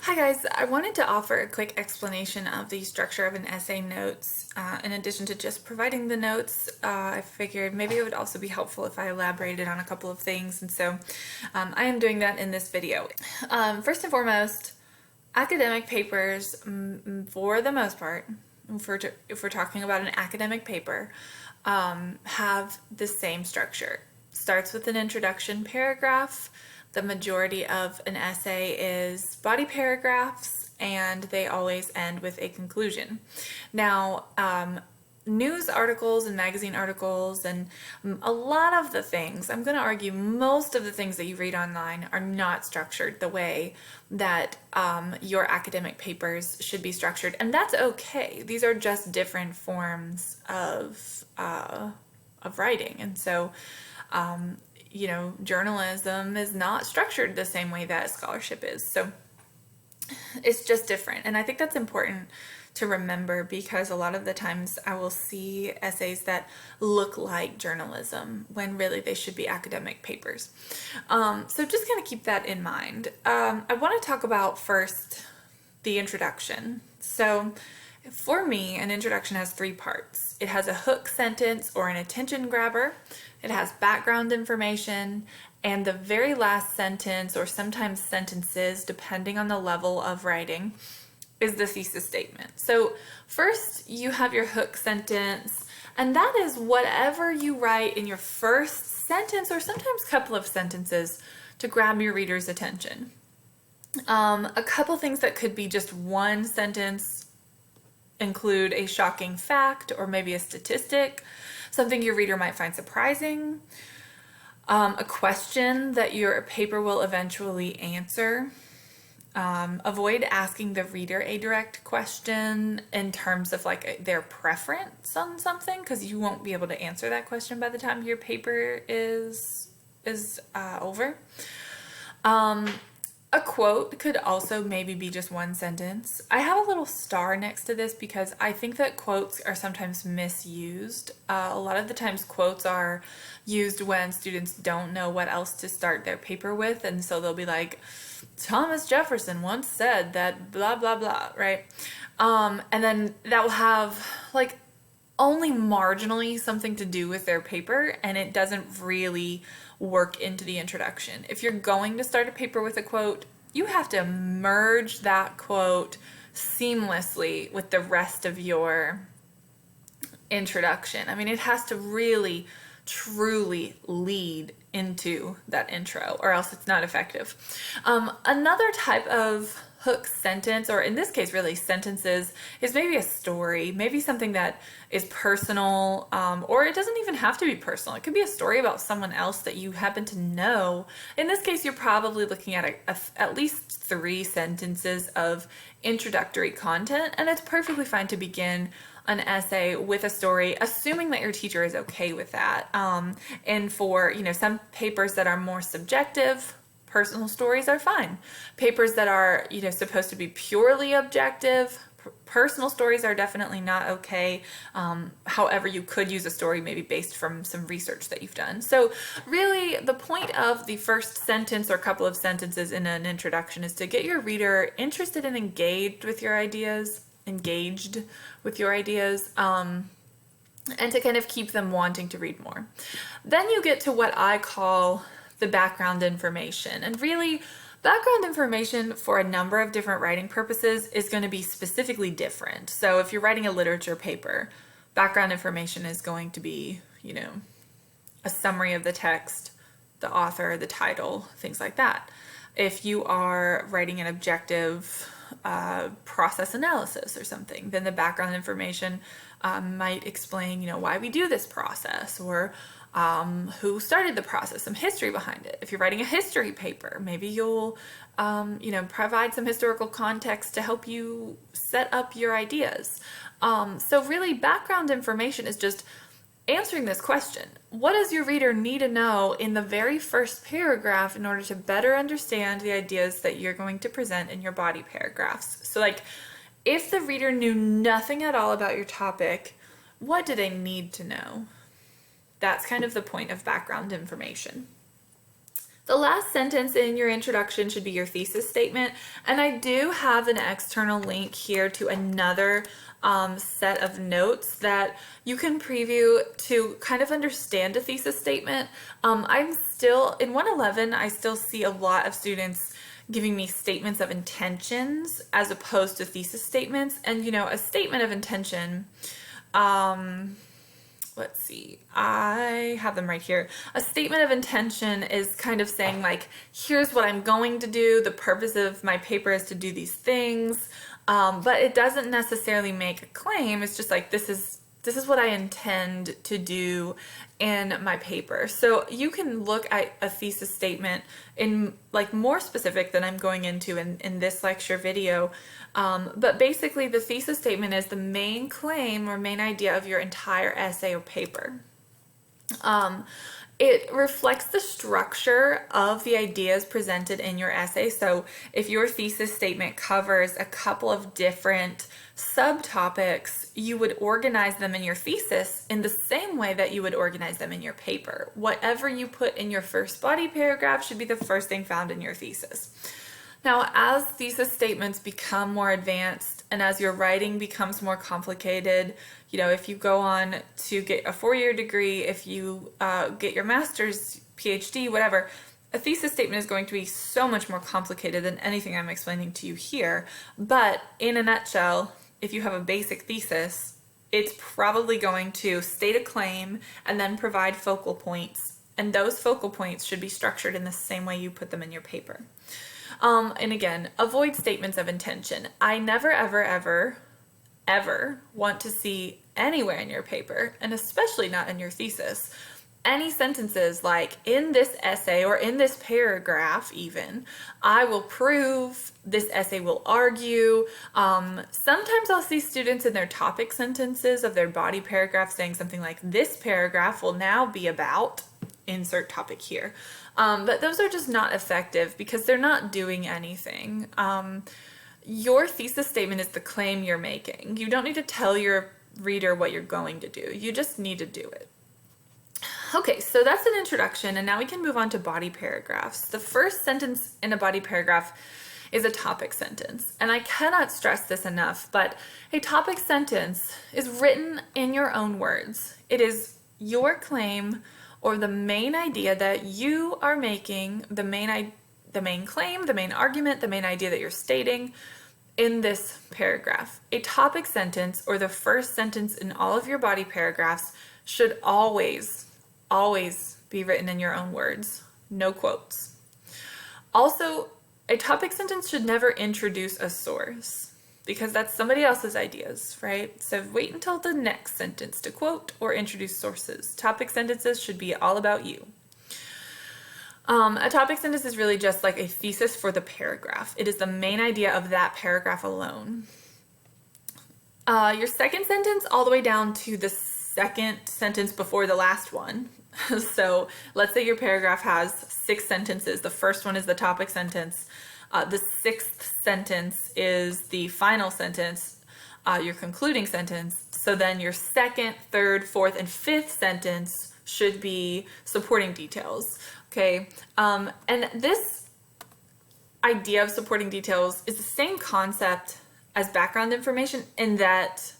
Hi guys, I wanted to offer a quick explanation of the structure of an essay notes. In addition to just providing the notes, I figured maybe it would also be helpful if I elaborated on a couple of things, and so I am doing that in this video. First and foremost, academic papers, for the most part, if we're talking about an academic paper, have the same structure. Starts with an introduction paragraph. The majority of an essay is body paragraphs, and they always end with a conclusion. Now, news articles and magazine articles and a lot of the things, I'm going to argue most of the things that you read online are not structured the way that your academic papers should be structured, and that's okay. These are just different forms of writing, and so journalism is not structured the same way that scholarship is. So it's just different. And I think that's important to remember, because a lot of the times I will see essays that look like journalism when really they should be academic papers. So just kind of keep that in mind. I want to talk about first the introduction. So for me, an introduction has three parts. It has a hook sentence or an attention grabber. It has background information, and the very last sentence, or sometimes sentences, depending on the level of writing, is the thesis statement. So first you have your hook sentence, and that is whatever you write in your first sentence, or sometimes couple of sentences, to grab your reader's attention. A couple things that could be just one sentence include a shocking fact or maybe a statistic, something your reader might find surprising, a question that your paper will eventually answer. Avoid asking the reader a direct question in terms of like their preference on something, because you won't be able to answer that question by the time your paper is over. A quote could also maybe be just one sentence. I have a little star next to this because I think that quotes are sometimes misused. A lot of the times quotes are used when students don't know what else to start their paper with, and so they'll be like, Thomas Jefferson once said that blah blah blah, right? And then that will have like only marginally something to do with their paper, and it doesn't really work into the introduction. If you're going to start a paper with a quote, you have to merge that quote seamlessly with the rest of your introduction. I mean, it has to really, truly lead into that intro, or else it's not effective. Another type of hook sentence, or in this case really sentences, is maybe a story, maybe something that is personal, or it doesn't even have to be personal. It could be a story about someone else that you happen to know. In this case, you're probably looking at at least 3 sentences of introductory content, and it's perfectly fine to begin an essay with a story, assuming that your teacher is okay with that. And for some papers that are more subjective, personal stories are fine. Papers that are supposed to be purely objective, personal stories are definitely not okay. However, you could use a story maybe based from some research that you've done. So really the point of the first sentence or couple of sentences in an introduction is to get your reader interested and engaged with your ideas, and to kind of keep them wanting to read more. Then you get to what I call the background information. And really, background information for a number of different writing purposes is going to be specifically different. So if you're writing a literature paper, background information is going to be, a summary of the text, the author, the title, things like that. If you are writing an objective process analysis or something, then the background information might explain, why we do this process, or who started the process, some history behind it. If you're writing a history paper, maybe you'll, provide some historical context to help you set up your ideas. So really, background information is just answering this question. What does your reader need to know in the very first paragraph in order to better understand the ideas that you're going to present in your body paragraphs? So like, if the reader knew nothing at all about your topic, what do they need to know? That's kind of the point of background information. The last sentence in your introduction should be your thesis statement, and I do have an external link here to another set of notes that you can preview to kind of understand a thesis statement. I'm still, in 111, I still see a lot of students giving me statements of intentions as opposed to thesis statements, and you know, a statement of intention, let's see, I have them right here. A statement of intention is kind of saying like, here's what I'm going to do. The purpose of my paper is to do these things. But it doesn't necessarily make a claim. It's just like, this is what I intend to do in my paper. So you can look at a thesis statement in like more specific than I'm going into in this lecture video. But basically the thesis statement is the main claim or main idea of your entire essay or paper. It reflects the structure of the ideas presented in your essay. So if your thesis statement covers a couple of different subtopics, you would organize them in your thesis in the same way that you would organize them in your paper. Whatever you put in your first body paragraph should be the first thing found in your thesis. Now, as thesis statements become more advanced and as your writing becomes more complicated, you know, if you go on to get a 4-year degree, if you get your master's, PhD, whatever, a thesis statement is going to be so much more complicated than anything I'm explaining to you here. But in a nutshell, if you have a basic thesis, it's probably going to state a claim and then provide focal points. And those focal points should be structured in the same way you put them in your paper. And again, avoid statements of intention. I never, ever, ever, ever want to see anywhere in your paper, and especially not in your thesis, any sentences like, in this essay or in this paragraph even, I will prove, this essay will argue. Sometimes I'll see students in their topic sentences of their body paragraph saying something like, this paragraph will now be about, insert topic here. But those are just not effective because they're not doing anything. Your thesis statement is the claim you're making. You don't need to tell your reader what you're going to do. You just need to do it. Okay, so that's an introduction, and now we can move on to body paragraphs. The first sentence in a body paragraph is a topic sentence, and I cannot stress this enough, but a topic sentence is written in your own words. It is your claim or the main idea that you are making, the main claim, the main argument, the main idea that you're stating in this paragraph. A topic sentence or the first sentence in all of your body paragraphs should always be written in your own words, no quotes. Also, a topic sentence should never introduce a source because that's somebody else's ideas, right? So wait until the next sentence to quote or introduce sources. Topic sentences should be all about you. A topic sentence is really just like a thesis for the paragraph. It is the main idea of that paragraph alone. Your second sentence all the way down to the second sentence before the last one. So let's say your paragraph has 6 sentences. The first one is the topic sentence. The 6th sentence is the final sentence, your concluding sentence. So then your 2nd, 3rd, 4th, and 5th sentence should be supporting details. Okay, and this idea of supporting details is the same concept as background information in that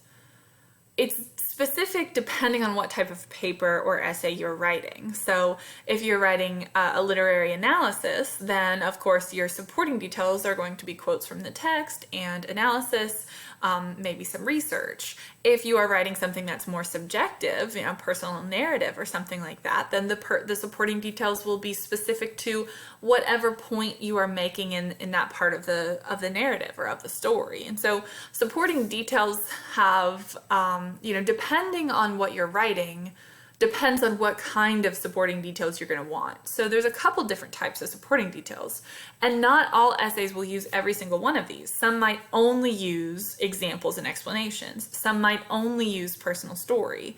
it's specific depending on what type of paper or essay you're writing. So if you're writing a literary analysis, then of course your supporting details are going to be quotes from the text and analysis, maybe some research. If you are writing something that's more subjective, you know, personal narrative or something like that, then the supporting details will be specific to whatever point you are making in that part of the narrative or of the story. And so supporting details have, you know, depending on what you're writing, depends on what kind of supporting details you're going to want. So there's a couple different types of supporting details, and not all essays will use every single one of these. Some might only use examples and explanations. Some might only use personal story.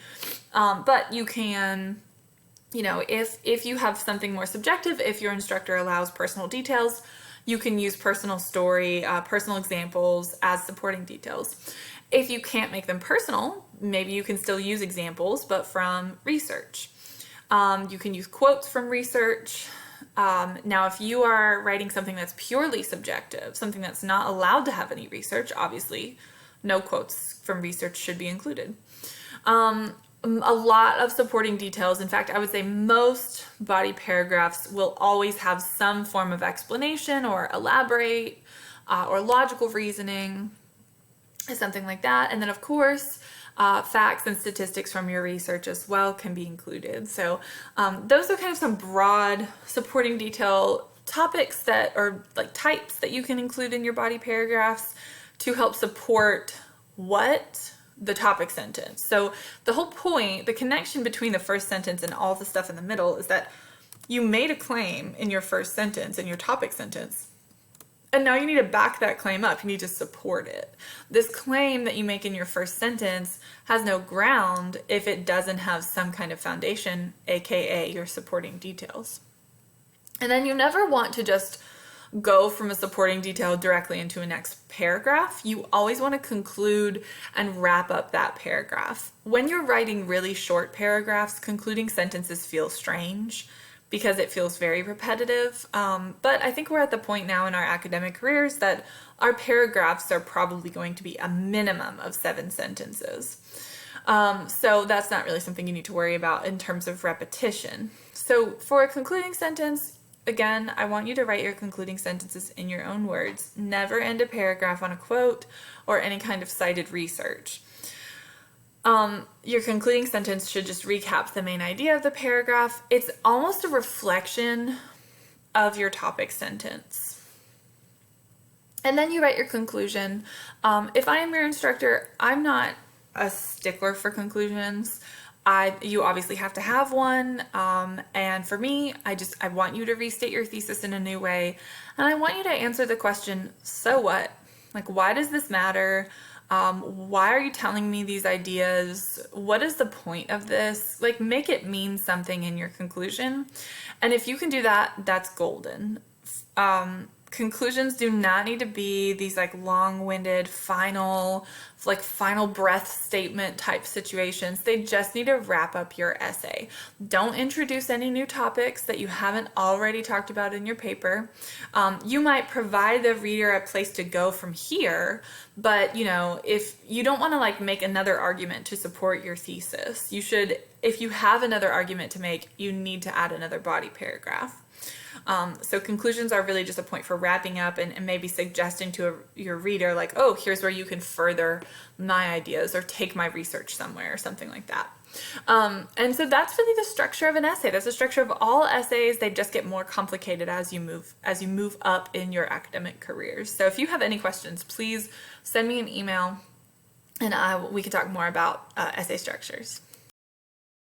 But you can, you know, if you have something more subjective, if your instructor allows personal details, you can use personal story, personal examples as supporting details. If you can't make them personal, maybe you can still use examples, but from research. You can use quotes from research. Now, if you are writing something that's purely subjective, something that's not allowed to have any research, obviously, no quotes from research should be included. A lot of supporting details. In fact, I would say most body paragraphs will always have some form of explanation or elaborate or logical reasoning, something like that. And then, of course, facts and statistics from your research as well can be included. So those are kind of some broad supporting detail topics that are like types that you can include in your body paragraphs to help support what the topic sentence. So the whole point, the connection between the first sentence and all the stuff in the middle is that you made a claim in your first sentence, in your topic sentence, and now you need to back that claim up. You need to support it. This claim that you make in your first sentence has no ground if it doesn't have some kind of foundation, aka your supporting details. And then you never want to just go from a supporting detail directly into a next paragraph. You always want to conclude and wrap up that paragraph. When you're writing really short paragraphs, concluding sentences feel strange because it feels very repetitive. But I think we're at the point now in our academic careers that our paragraphs are probably going to be a minimum of 7 sentences. So that's not really something you need to worry about in terms of repetition. So for a concluding sentence, again, I want you to write your concluding sentences in your own words. Never end a paragraph on a quote or any kind of cited research. Your concluding sentence should just recap the main idea of the paragraph. It's almost a reflection of your topic sentence. And then you write your conclusion. If I am your instructor, I'm not a stickler for conclusions. You obviously have to have one, and for me, I want you to restate your thesis in a new way, and I want you to answer the question, so what? Like, why does this matter? Why are you telling me these ideas? What is the point of this? Like, make it mean something in your conclusion, and if you can do that, that's golden. Conclusions do not need to be these like long-winded final breath statement type situations. They just need to wrap up your essay. Don't introduce any new topics that you haven't already talked about in your paper. You might provide the reader a place to go from here, but if you don't want to like make another argument to support your thesis, you should, if you have another argument to make, you need to add another body paragraph. So conclusions are really just a point for wrapping up and maybe suggesting to your reader like, oh, here's where you can further my ideas or take my research somewhere or something like that. And so that's really the structure of an essay. That's the structure of all essays. They just get more complicated as you move up in your academic careers. So if you have any questions, please send me an email and we can talk more about essay structures.